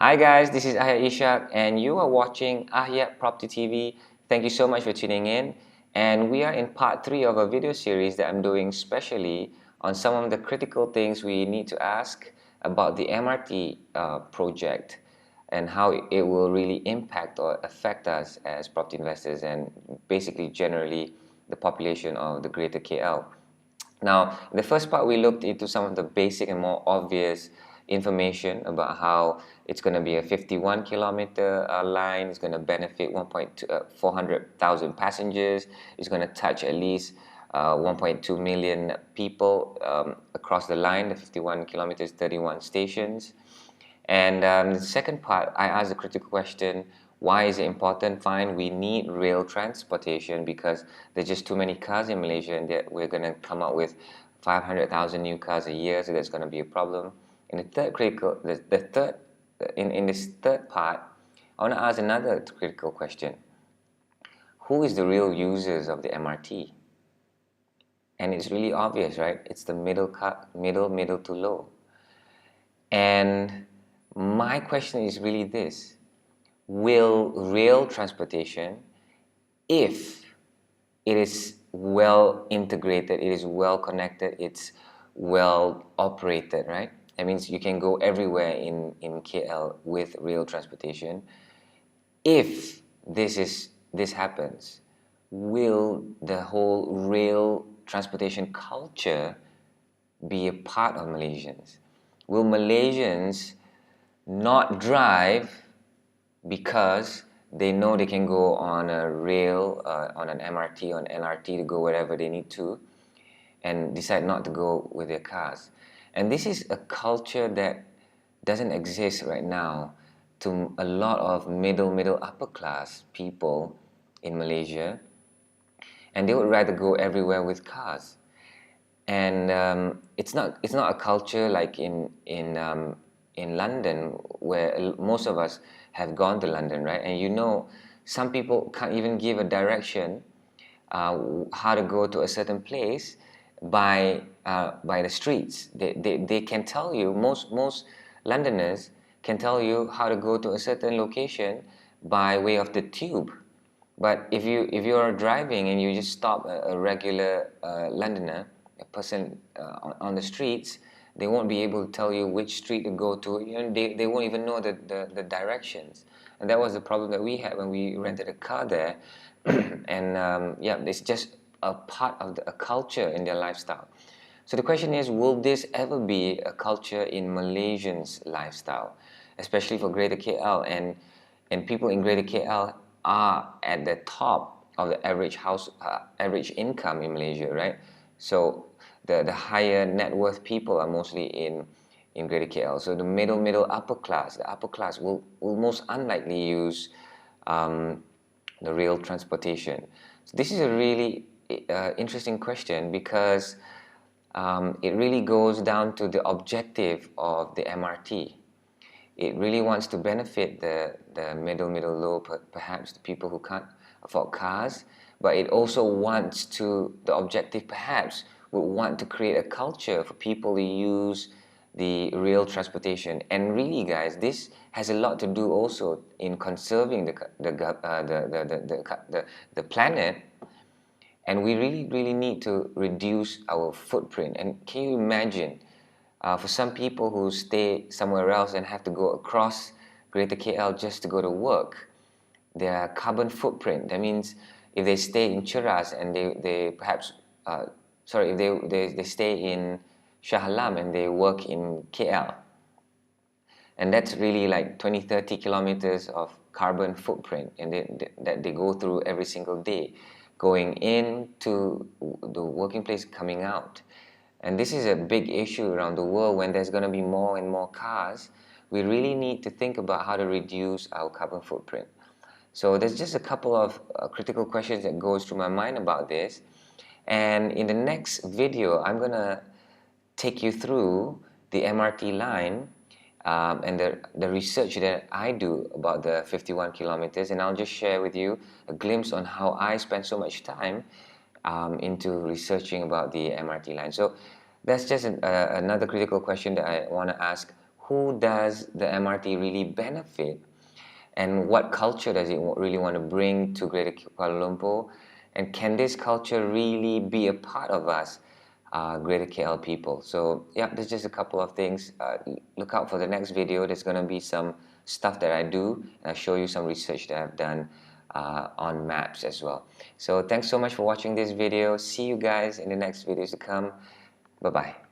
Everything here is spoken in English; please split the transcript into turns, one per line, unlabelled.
Hi guys, this is Ahyat Ishak and you are watching Ahyat Property TV. Thank you so much for tuning in. And we are in part 3 of a video series that I'm doing specially on some of the critical things we need to ask about the MRT project and how it will really impact or affect us as property investors and basically generally the population of the greater KL. Now, in the first part, we looked into some of the basic and more obvious information about how it's going to be a 51-kilometer line. It's going to benefit 400,000 passengers. It's going to touch at least 1.2 million people across the line, the 51 kilometers, 31 stations. And the second part, I asked the critical question, why is it important? Fine, we need rail transportation because there's just too many cars in Malaysia and that we're going to come up with 500,000 new cars a year, so that's going to be a problem. In the third critical, in this third part, I want to ask another critical question. Who is the real users of the MRT? And it's really obvious, right? It's the middle to low. And my question is really this: will rail transportation, if it is well integrated, it is well connected, it's well operated, right? That means you can go everywhere in KL with rail transportation. If this happens, will the whole rail transportation culture be a part of Malaysians? Will Malaysians not drive because they know they can go on a rail, on an MRT, on LRT to go wherever they need to, and decide not to go with their cars? And this is a culture that doesn't exist right now to a lot of middle, upper class people in Malaysia, and they would rather go everywhere with cars. And it's not a culture like in London, where most of us have gone to London, right? And you know, some people can't even give a direction how to go to a certain place by the streets. They can tell you, most Londoners can tell you how to go to a certain location by way of the tube. But if you are driving and you just stop a regular Londoner, a person on the streets, they won't be able to tell you which street to go to. You know, they won't even know the directions. And that was the problem that we had when we rented a car there. And yeah, it's just a part of a culture in their lifestyle. So the question is, will this ever be a culture in Malaysians' lifestyle, especially for Greater KL? And people in Greater KL are at the top of the average income in Malaysia, right? So the higher net worth people are mostly in Greater KL. So the middle upper class, the upper class will most unlikely use the rail transportation. So this is a really interesting question because it really goes down to the objective of the MRT. It really wants to benefit the middle low, perhaps the people who can't afford cars, but it also wants to, the objective perhaps would want to create a culture for people to use the rail transportation. And really, guys, this has a lot to do also in conserving the planet. And we really need to reduce our footprint. And can you imagine, for some people who stay somewhere else and have to go across Greater KL just to go to work, their carbon footprint, that means if they stay in Cheras and they perhaps, if they stay in Shah Alam and they work in KL, and that's really like 20-30 kilometers of carbon footprint that they go through every single day, going into the working place, coming out. And this is a big issue around the world. When there's going to be more and more cars, we really need to think about how to reduce our carbon footprint. So there's just a couple of critical questions that goes through my mind about this. And in the next video, I'm going to take you through the MRT line and the research that I do about the 51 kilometers, and I'll just share with you a glimpse on how I spend so much time into researching about the MRT line. So that's just another critical question that I want to ask. who does the MRT really benefit, and what culture does it really want to bring to Greater Kuala Lumpur, and can this culture really be a part of us, Greater KL people? So yeah, there's just a couple of things. Look out for the next video. There's going to be some stuff that I do, and I show you some research that I've done on maps as well. So thanks so much for watching this video. See you guys in the next videos to come. Bye bye.